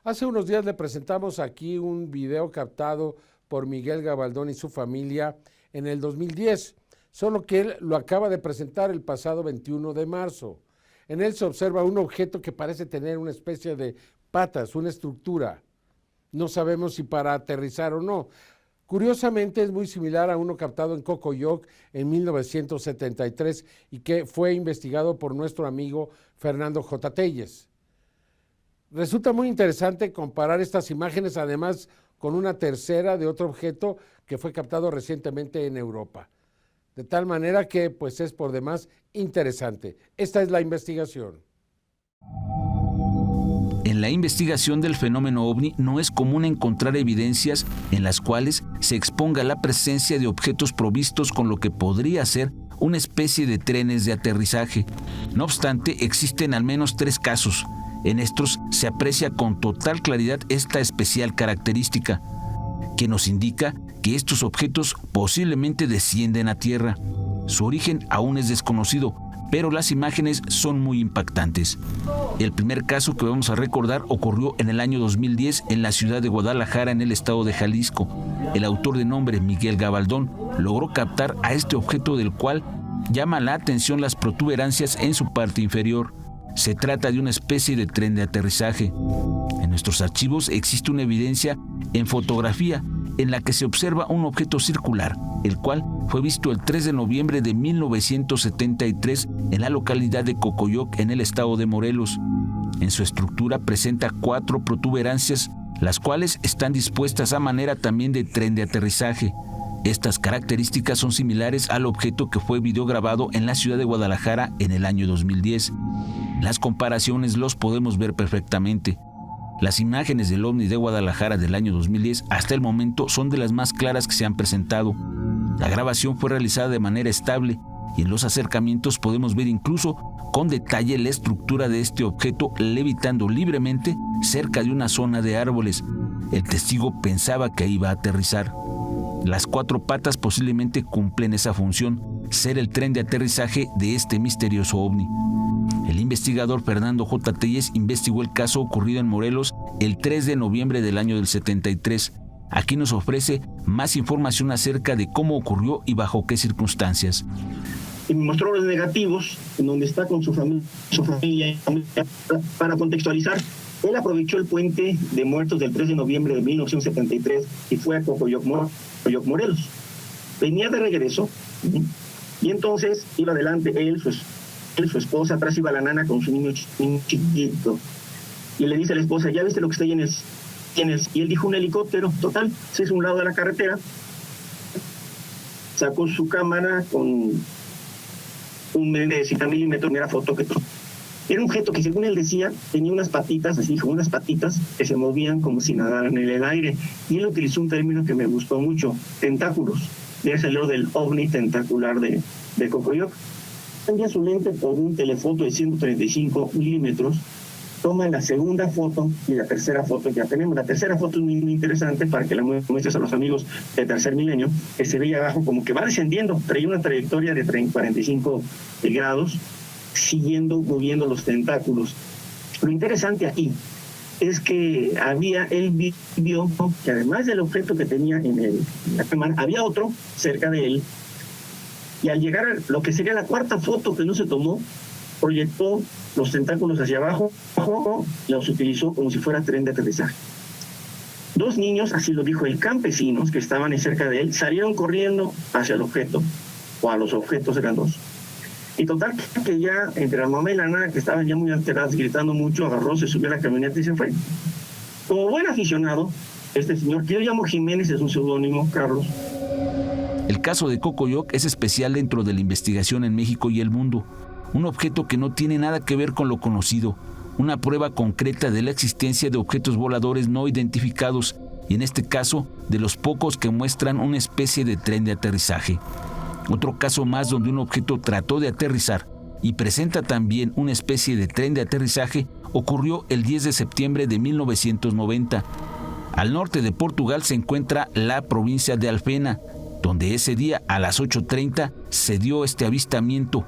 Hace unos días le presentamos aquí un video captado por Miguel Gabaldón y su familia en el 2010, solo que él lo acaba de presentar el pasado 21 de marzo. En él se observa un objeto que parece tener una especie de patas, una estructura. No sabemos si para aterrizar o no. Curiosamente es muy similar a uno captado en Cocoyoc en 1973 y que fue investigado por nuestro amigo Fernando J. Telles. Resulta muy interesante comparar estas imágenes además con una tercera de otro objeto que fue captado recientemente en Europa. De tal manera que pues es por demás interesante. Esta es la investigación. En la investigación del fenómeno ovni no es común encontrar evidencias en las cuales se exponga la presencia de objetos provistos con lo que podría ser una especie de trenes de aterrizaje. No obstante, existen al menos 3 casos. En estos se aprecia con total claridad esta especial característica, que nos indica que estos objetos posiblemente descienden a tierra. Su origen aún es desconocido, pero las imágenes son muy impactantes. El primer caso que vamos a recordar ocurrió en el año 2010 en la ciudad de Guadalajara, en el estado de Jalisco. El autor de nombre Miguel Gabaldón logró captar a este objeto del cual llama la atención las protuberancias en su parte inferior. Se trata de una especie de tren de aterrizaje. En nuestros archivos existe una evidencia en fotografía en la que se observa un objeto circular, el cual fue visto el 3 de noviembre de 1973 en la localidad de Cocoyoc, en el estado de Morelos. En su estructura presenta 4 protuberancias, las cuales están dispuestas a manera también de tren de aterrizaje. Estas características son similares al objeto que fue videograbado en la ciudad de Guadalajara en el año 2010. Las comparaciones los podemos ver perfectamente. Las imágenes del ovni de Guadalajara del año 2010 hasta el momento son de las más claras que se han presentado. La grabación fue realizada de manera estable y en los acercamientos podemos ver incluso con detalle la estructura de este objeto levitando libremente cerca de una zona de árboles. El testigo pensaba que iba a aterrizar. Las 4 patas posiblemente cumplen esa función, ser el tren de aterrizaje de este misterioso ovni. El investigador Fernando J. Telles investigó el caso ocurrido en Morelos el 3 de noviembre del año del 73. Aquí nos ofrece más información acerca de cómo ocurrió y bajo qué circunstancias. Y me mostró los negativos, en donde está con su familia. Para contextualizar, él aprovechó el puente de muertos del 3 de noviembre de 1973 y fue a Cocoyoc, Morelos. Venía de regreso, y entonces iba adelante él, su esposa, atrás iba la nana con su niño chiquito. Y le dice a la esposa, ¿ya viste lo que está ahí en el? Y él dijo, un helicóptero. Total, se hizo a un lado de la carretera, sacó su cámara con un de 50 milímetros, era foto que era un objeto que, según él decía, tenía unas patitas, así como unas patitas que se movían como si nadaran en el aire. Y él utilizó un término que me gustó mucho, tentáculos. Debe ser lo del ovni tentacular de Cocoyoc. Cambia su lente por un telefoto de 135 milímetros, toma la segunda foto y la tercera foto ya tenemos. La tercera foto es muy interesante para que la muestres a los amigos del tercer milenio, que se ve abajo como que va descendiendo, trae una trayectoria de 45 grados, moviendo los tentáculos. Lo interesante aquí es que él vio que además del objeto que tenía en la cámara, había otro cerca de él. Y al llegar a lo que sería la cuarta foto que no se tomó, proyectó los tentáculos hacia abajo, los utilizó como si fuera tren de aterrizaje. 2 niños, así lo dijo el campesinos que estaban cerca de él, salieron corriendo hacia el objeto, o a los objetos, eran 2. Y total que ya entre la mamá y la nana, que estaban ya muy alteradas, gritando mucho, agarró, se subió a la camioneta y se fue. Como buen aficionado, este señor, que yo llamo Jiménez, es un seudónimo, Carlos. El caso de Cocoyoc es especial dentro de la investigación en México y el mundo. Un objeto que no tiene nada que ver con lo conocido, una prueba concreta de la existencia de objetos voladores no identificados y en este caso de los pocos que muestran una especie de tren de aterrizaje. Otro caso más donde un objeto trató de aterrizar y presenta también una especie de tren de aterrizaje ocurrió el 10 de septiembre de 1990. Al norte de Portugal se encuentra la provincia de Alfena, donde ese día a las 8:30 se dio este avistamiento.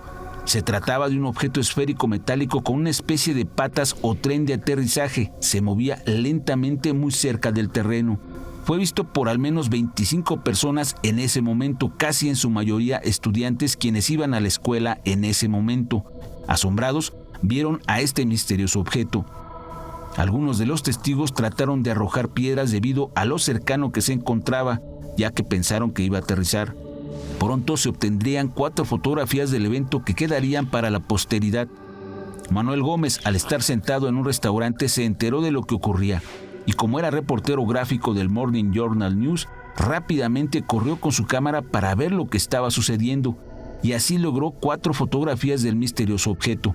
Se trataba de un objeto esférico metálico con una especie de patas o tren de aterrizaje. Se movía lentamente muy cerca del terreno. Fue visto por al menos 25 personas en ese momento, casi en su mayoría estudiantes quienes iban a la escuela en ese momento. Asombrados, vieron a este misterioso objeto. Algunos de los testigos trataron de arrojar piedras debido a lo cercano que se encontraba, ya que pensaron que iba a aterrizar. Pronto se obtendrían 4 fotografías del evento que quedarían para la posteridad. Manuel Gómez, al estar sentado en un restaurante, se enteró de lo que ocurría y como era reportero gráfico del Morning Journal News, rápidamente corrió con su cámara para ver lo que estaba sucediendo y así logró 4 fotografías del misterioso objeto.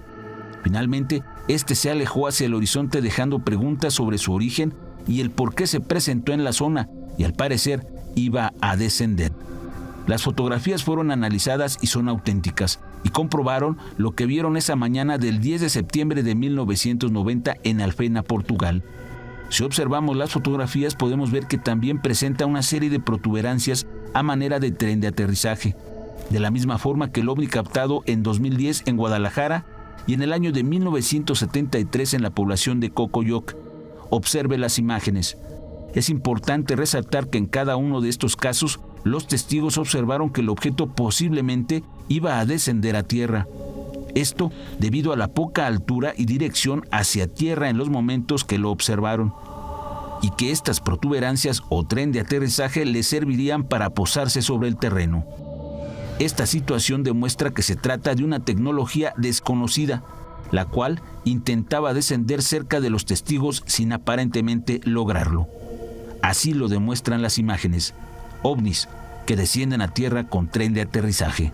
Finalmente, este se alejó hacia el horizonte dejando preguntas sobre su origen y el por qué se presentó en la zona y al parecer iba a descender. Las fotografías fueron analizadas y son auténticas y comprobaron lo que vieron esa mañana del 10 de septiembre de 1990 en Alfena, Portugal. Si observamos las fotografías podemos ver que también presenta una serie de protuberancias a manera de tren de aterrizaje, de la misma forma que el ovni captado en 2010 en Guadalajara y en el año de 1973 en la población de Cocoyoc. Observe las imágenes. Es importante resaltar que en cada uno de estos casos los testigos observaron que el objeto posiblemente iba a descender a tierra. Esto debido a la poca altura y dirección hacia tierra en los momentos que lo observaron, y que estas protuberancias o tren de aterrizaje le servirían para posarse sobre el terreno. Esta situación demuestra que se trata de una tecnología desconocida, la cual intentaba descender cerca de los testigos sin aparentemente lograrlo. Así lo demuestran las imágenes. OVNIs que descienden a tierra con tren de aterrizaje.